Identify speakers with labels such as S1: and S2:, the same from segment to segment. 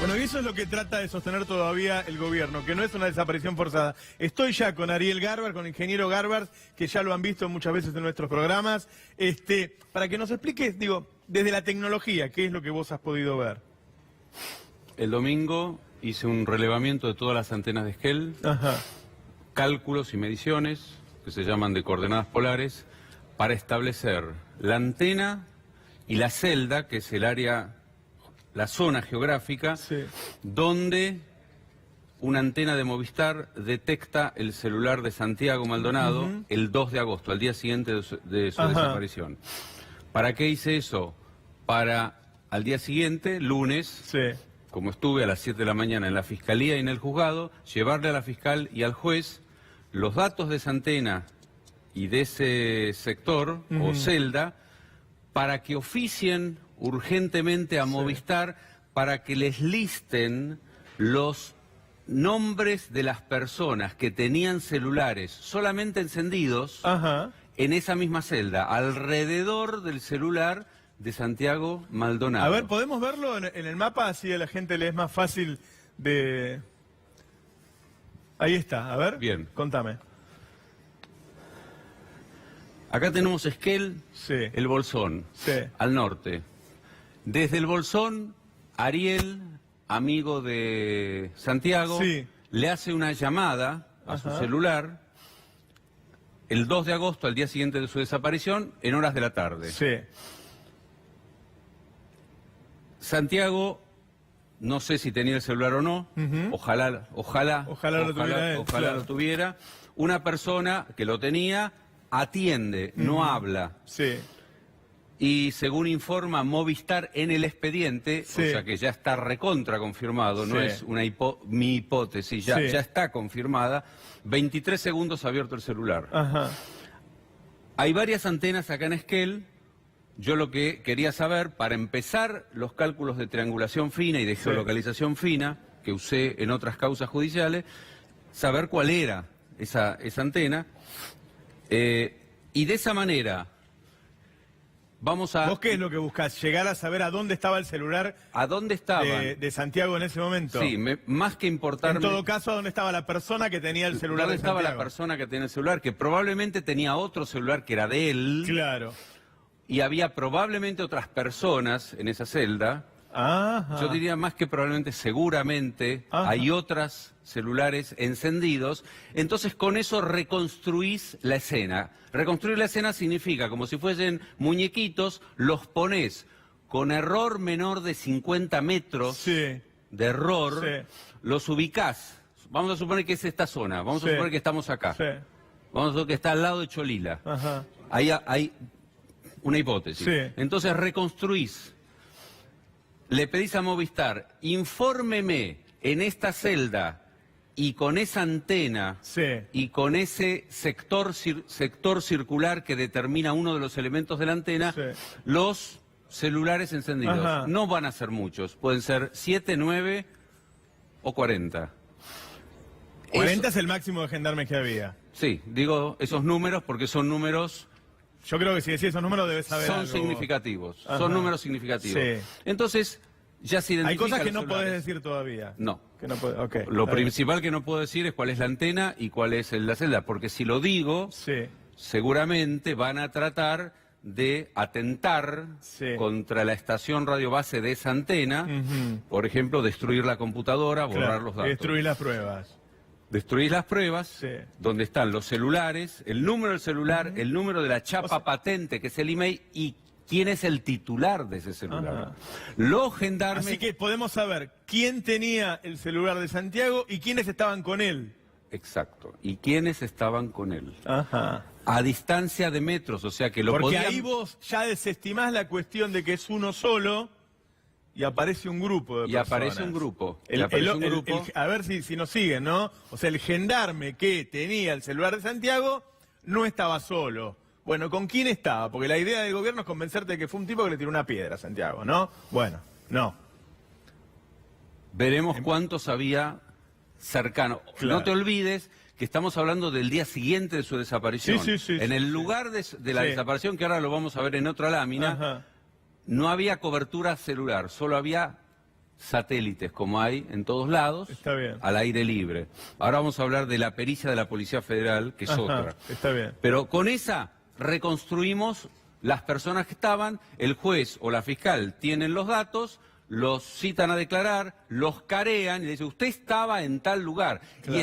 S1: Bueno, y eso es lo que trata de sostener todavía el gobierno, que no es una desaparición forzada. Estoy ya con Ariel Garbar, con el ingeniero Garbar, que ya lo han visto muchas veces en nuestros programas, para que nos expliques, digo, desde la tecnología, ¿qué es lo que vos has podido ver?
S2: El domingo hice un relevamiento de todas las antenas de Esquel, cálculos y mediciones, que se llaman de coordenadas polares, para establecer la antena y la celda, que es el área, la zona geográfica, donde una antena de Movistar detecta el celular de Santiago Maldonado el 2 de agosto, al día siguiente de su desaparición. ¿Para qué hice eso? Para al día siguiente, lunes, como estuve a las 7 de la mañana en la Fiscalía y en el juzgado, llevarle a la fiscal y al juez los datos de esa antena y de ese sector o celda para que oficien urgentemente a Movistar para que les listen los nombres de las personas que tenían celulares solamente encendidos en esa misma celda, alrededor del celular de Santiago Maldonado.
S1: A ver, ¿podemos verlo en el mapa? Así a la gente le es más fácil de... Ahí está, a ver.
S2: Bien.
S1: Contame.
S2: Acá tenemos Esquel, el Bolsón, al norte. Desde el Bolsón, Ariel, amigo de Santiago, le hace una llamada a su celular el 2 de agosto, al día siguiente de su desaparición, en horas de la tarde. Santiago, no sé si tenía el celular o no, ojalá lo tuviera. Una persona que lo tenía atiende, no habla. Y según informa Movistar en el expediente, o sea que ya está recontra confirmado, no es una mi hipótesis, ya está confirmada, 23 segundos abierto el celular. Hay varias antenas acá en Esquel. Yo lo que quería saber, para empezar los cálculos de triangulación fina y de geolocalización fina, que usé en otras causas judiciales, saber cuál era esa antena. Y de esa manera vamos a...
S1: ¿Vos qué es lo que buscás? ¿Llegar a saber a dónde estaba el celular de Santiago en ese momento?
S2: Sí, más que importarme...
S1: En todo caso, ¿a dónde estaba la persona que tenía el celular de Santiago?
S2: ¿Dónde estaba la persona que tenía el celular? Que probablemente tenía otro celular que era de él.
S1: Claro.
S2: Y había probablemente otras personas en esa celda. Yo diría más que probablemente, seguramente, hay otros celulares encendidos. Entonces con eso reconstruís la escena. Reconstruir la escena significa, como si fuesen muñequitos, los ponés con error menor de 50 metros de error, los ubicás. Vamos a suponer que es esta zona, vamos a suponer que estamos acá. Vamos a suponer que está al lado de Cholila. Ahí hay una hipótesis. Entonces reconstruís. Le pedís a Movistar, infórmeme en esta celda y con esa antena y con ese sector circular que determina uno de los elementos de la antena, los celulares encendidos. No van a ser muchos, pueden ser 7, 9 o 40.
S1: 40 es el máximo de gendarmes que había.
S2: Sí, digo esos números porque son números...
S1: Yo creo que si decís esos números debes saber
S2: Son
S1: algo.
S2: Significativos, son números significativos. Entonces, ya se identifican.
S1: Hay cosas que no podés decir todavía.
S2: No.
S1: Que no podés,
S2: Lo principal que no puedo decir es cuál es la antena y cuál es la celda, porque si lo digo, seguramente van a tratar de atentar contra la estación radiobase de esa antena, por ejemplo, destruir la computadora, borrar los datos.
S1: Destruir las pruebas.
S2: Destruís las pruebas, donde están los celulares, el número del celular, el número de la chapa patente, que es el email, y quién es el titular de ese celular. Los gendarmes...
S1: Así que podemos saber quién tenía el celular de Santiago y quiénes estaban con él.
S2: Exacto, y quiénes estaban con él. A distancia de metros, o sea que lo
S1: Porque ahí vos ya desestimás la cuestión de que es uno solo... Y aparece un grupo de personas.
S2: Y aparece un grupo.
S1: A ver si nos siguen, ¿no? O sea, el gendarme que tenía el celular de Santiago no estaba solo. Bueno, ¿con quién estaba? Porque la idea del gobierno es convencerte de que fue un tipo que le tiró una piedra a Santiago, ¿no? Bueno, no.
S2: Veremos cuántos había cercanos. No te olvides que estamos hablando del día siguiente de su desaparición. En el lugar de la desaparición, que ahora lo vamos a ver en otra lámina... No había cobertura celular, solo había satélites como hay en todos lados,
S1: Está bien.
S2: al aire libre. Ahora vamos a hablar de la pericia de la Policía Federal, que es otra.
S1: Está bien.
S2: Pero con esa reconstruimos las personas que estaban, el juez o la fiscal tienen los datos, los citan a declarar, los carean y le dicen, usted estaba en tal lugar.
S1: Claro.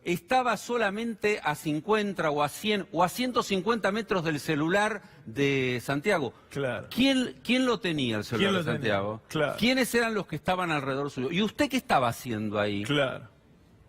S2: Y estaba solamente a 50 o a 100 o a 150 metros del celular de Santiago.
S1: Claro.
S2: ¿Quién lo tenía el celular de Santiago?
S1: Claro.
S2: ¿Quiénes eran los que estaban alrededor suyo? ¿Y usted qué estaba haciendo ahí?
S1: Claro.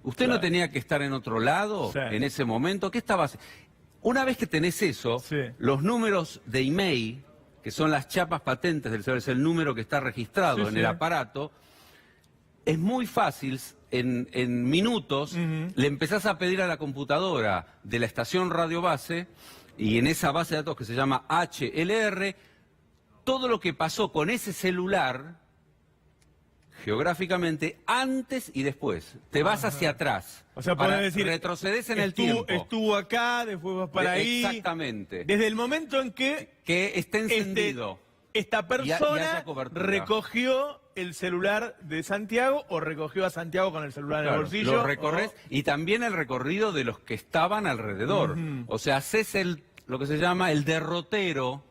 S2: ¿Usted
S1: Claro.
S2: no tenía que estar en otro lado
S1: Sí.
S2: en ese momento? ¿Qué estaba haciendo? Una vez que tenés eso,
S1: Sí.
S2: los números de email, que son las chapas patentes del celular, es el número que está registrado
S1: Sí,
S2: en
S1: sí.
S2: el aparato, es muy fácil, en minutos, le empezás a pedir a la computadora de la estación radio base, y en esa base de datos que se llama HLR, todo lo que pasó con ese celular, geográficamente, antes y después. Te vas hacia atrás.
S1: O sea, podés decir,
S2: retrocedes en el tiempo.
S1: Estuvo acá, después vas para ahí.
S2: Exactamente.
S1: Desde el momento en que
S2: Esté encendido.
S1: esta
S2: y
S1: persona
S2: haya cobertura.
S1: recogió el celular de Santiago o recogió a Santiago con el celular en el
S2: Claro,
S1: bolsillo.
S2: lo recorres y también el recorrido de los que estaban alrededor. O sea, haces lo que se llama el derrotero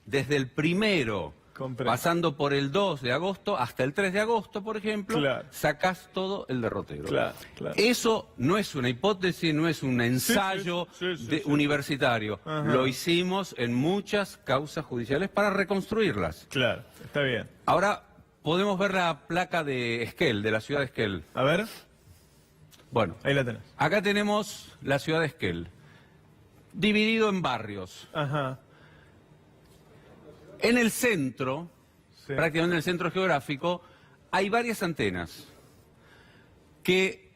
S2: desde el primero,
S1: Comprendo.
S2: pasando por el 2 de agosto hasta el 3 de agosto, por ejemplo,
S1: Claro.
S2: sacás todo el derrotero.
S1: Claro, claro.
S2: Eso no es una hipótesis, no es un ensayo
S1: sí, sí.
S2: universitario.
S1: Ajá.
S2: Lo hicimos en muchas causas judiciales para reconstruirlas.
S1: Claro, está bien.
S2: Ahora podemos ver la placa de Esquel, de la ciudad de Esquel.
S1: A ver,
S2: Bueno,
S1: ahí la tenés.
S2: acá tenemos la ciudad de Esquel, dividido en barrios.
S1: Ajá.
S2: En el centro,
S1: Sí.
S2: prácticamente en el centro geográfico, hay varias antenas que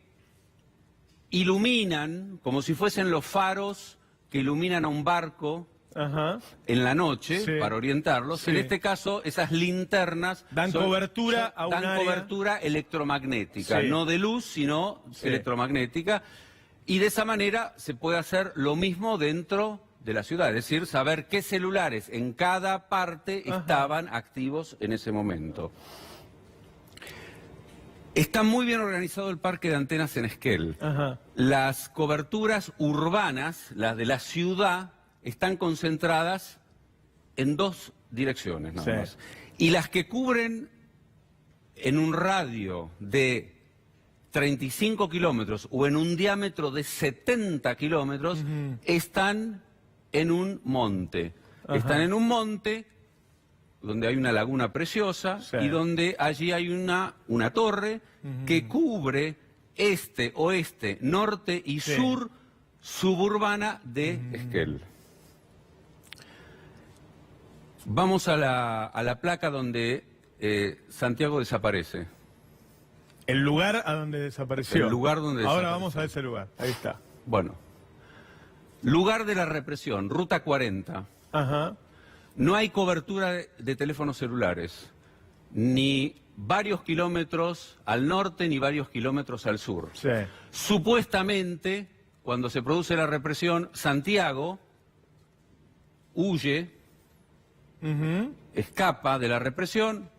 S2: iluminan, como si fuesen los faros que iluminan a un barco
S1: Ajá.
S2: en la noche,
S1: Sí.
S2: para orientarlos.
S1: Sí.
S2: En este caso, esas linternas
S1: Dan cobertura a un
S2: dan
S1: área.
S2: cobertura electromagnética,
S1: Sí.
S2: no de luz, sino
S1: Sí.
S2: electromagnética. Y de esa manera se puede hacer lo mismo dentro de la ciudad, es decir, saber qué celulares en cada parte
S1: Ajá.
S2: estaban activos en ese momento. Está muy bien organizado el parque de antenas en Esquel.
S1: Ajá.
S2: Las coberturas urbanas, las de la ciudad, están concentradas en dos direcciones nada
S1: Sí.
S2: más. Y las que cubren en un radio de 35 kilómetros o en un diámetro de 70 kilómetros están en un monte.
S1: Ajá.
S2: Están en un monte donde hay una laguna preciosa
S1: Sí.
S2: y donde allí hay una torre que cubre este, oeste, norte y
S1: Sí.
S2: sur suburbana de Esquel. Vamos a la placa donde Santiago desaparece.
S1: El lugar a donde desapareció.
S2: El lugar donde
S1: Ahora
S2: desapareció.
S1: vamos a ese lugar. Ahí está.
S2: Bueno, lugar de la represión, ruta 40.
S1: Ajá.
S2: No hay cobertura de teléfonos celulares, ni varios kilómetros al norte ni varios kilómetros al sur.
S1: Sí.
S2: Supuestamente, cuando se produce la represión, Santiago huye,
S1: Ujú.
S2: escapa de la represión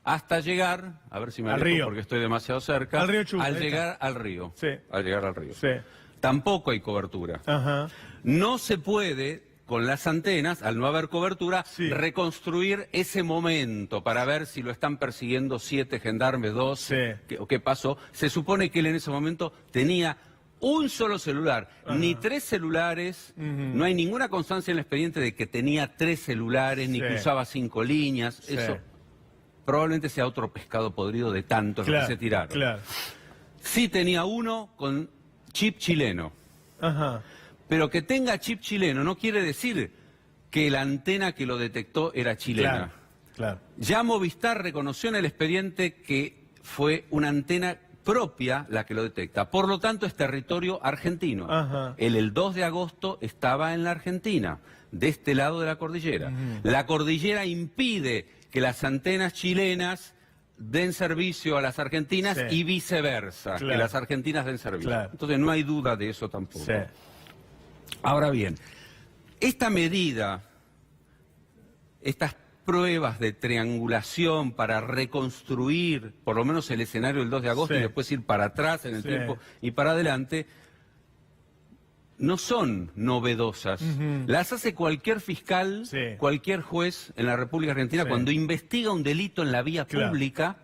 S2: hasta llegar, a ver si me
S1: Al
S2: alejo
S1: río.
S2: porque estoy demasiado cerca,
S1: Al río Chubut, ahí
S2: al
S1: está.
S2: llegar al río.
S1: Sí.
S2: Al llegar al río.
S1: Sí.
S2: Tampoco hay cobertura.
S1: Ajá.
S2: No se puede, con las antenas, al no haber cobertura,
S1: Sí.
S2: reconstruir ese momento para ver si lo están persiguiendo 7 gendarmes, 2,
S1: Sí.
S2: o qué pasó. Se supone que él en ese momento tenía un solo celular, ni 3 celulares, no hay ninguna constancia en el expediente de que tenía 3 celulares, ni
S1: Sí.
S2: que usaba 5 líneas,
S1: Sí.
S2: eso probablemente sea otro pescado podrido de tantos
S1: Claro.
S2: que se tiraron.
S1: Claro.
S2: Sí tenía uno con chip chileno.
S1: Ajá.
S2: Pero que tenga chip chileno no quiere decir que la antena que lo detectó era chilena.
S1: Claro. Claro.
S2: Ya Movistar reconoció en el expediente que fue una antena propia la que lo detecta. Por lo tanto, es territorio argentino.
S1: Ajá.
S2: Él el 2 de agosto estaba en la Argentina, de este lado de la cordillera. La cordillera impide que las antenas chilenas den servicio a las argentinas
S1: Sí.
S2: y viceversa,
S1: Claro.
S2: que las argentinas den servicio.
S1: Claro.
S2: Entonces no hay duda de eso tampoco.
S1: Sí.
S2: Ahora bien, esta medida, estas pruebas de triangulación para reconstruir por lo menos el escenario del 2 de agosto y después ir para atrás en el tiempo y para adelante, no son novedosas. Las hace cualquier fiscal, cualquier juez en la República Argentina cuando investiga un delito en la vía pública.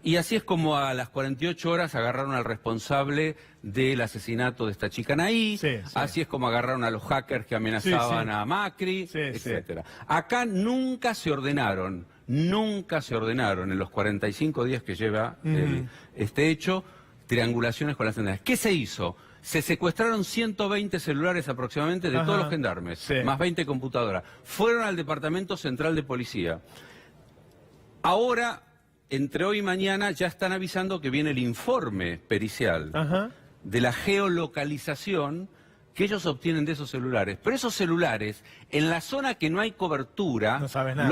S2: Y así es como a las 48 horas agarraron al responsable del asesinato de esta chica Naí, así es como agarraron a los hackers que amenazaban a Macri, etcétera. Acá nunca se ordenaron en los 45 días que lleva este hecho, triangulaciones con las antenas. ¿Qué se hizo? Se secuestraron 120 celulares aproximadamente de todos los gendarmes, más 20 computadoras. Fueron al Departamento Central de Policía. Ahora, entre hoy y mañana, ya están avisando que viene el informe pericial de la geolocalización que ellos obtienen de esos celulares. Pero esos celulares, en la zona que no hay cobertura,
S1: no sabes nada.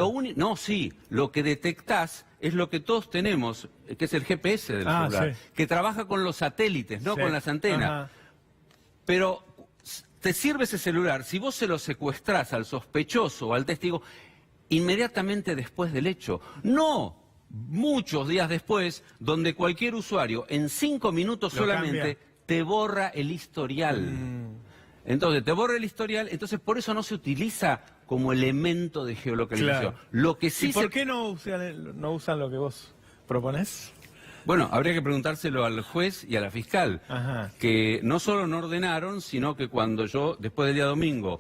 S2: Lo que detectás es lo que todos tenemos, que es el GPS del celular, que trabaja con los satélites, no con las antenas. Pero te sirve ese celular, si vos se lo secuestrás al sospechoso o al testigo, inmediatamente después del hecho. No muchos días después, donde cualquier usuario en 5 minutos solamente te borra el historial. Entonces, te borra el historial, entonces por eso no se utiliza como elemento de geolocalización. Lo que sí
S1: ¿Y por qué no usan lo que vos proponés?
S2: Bueno, habría que preguntárselo al juez y a la fiscal, que no solo no ordenaron, sino que cuando yo, después del día domingo,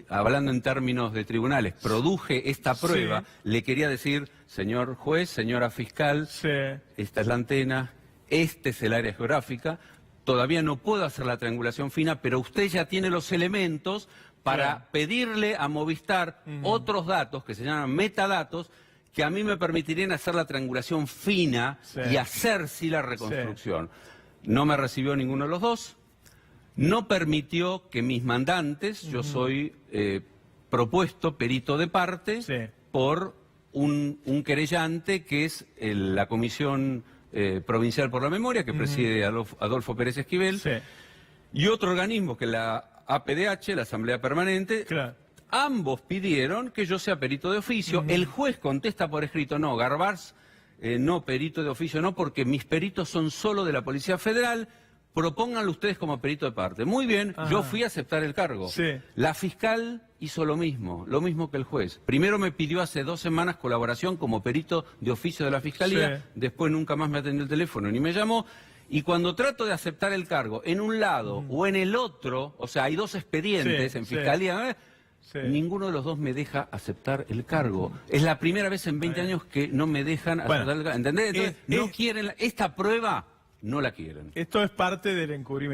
S2: hablando en términos de tribunales, produje esta prueba, le quería decir, señor juez, señora fiscal, esta es la antena, este es el área geográfica, todavía no puedo hacer la triangulación fina, pero usted ya tiene los elementos para pedirle a Movistar otros datos que se llaman metadatos, que a mí me permitirían hacer la triangulación fina y hacer la reconstrucción. No me recibió ninguno de los dos. No permitió que mis mandantes, yo soy propuesto perito de parte por un querellante que es la Comisión Provincial por la Memoria, que preside Adolfo Pérez Esquivel, y otro organismo que es la APDH, la Asamblea Permanente. Ambos pidieron que yo sea perito de oficio. El juez contesta por escrito, no, Garbars, no, perito de oficio no, porque mis peritos son solo de la Policía Federal. Propónganlo ustedes como perito de parte. Muy bien, yo fui a aceptar el cargo. La fiscal hizo lo mismo que el juez. Primero me pidió hace 2 semanas colaboración como perito de oficio de la Fiscalía, después nunca más me atendió el teléfono ni me llamó. Y cuando trato de aceptar el cargo en un lado o en el otro, o sea, hay 2 expedientes en Fiscalía, ninguno de los 2 me deja aceptar el cargo. Es la primera vez en 20 años que no me dejan aceptar el cargo. ¿Entendés? Entonces, no quieren esta prueba. No la quieren.
S1: Esto es parte del encubrimiento.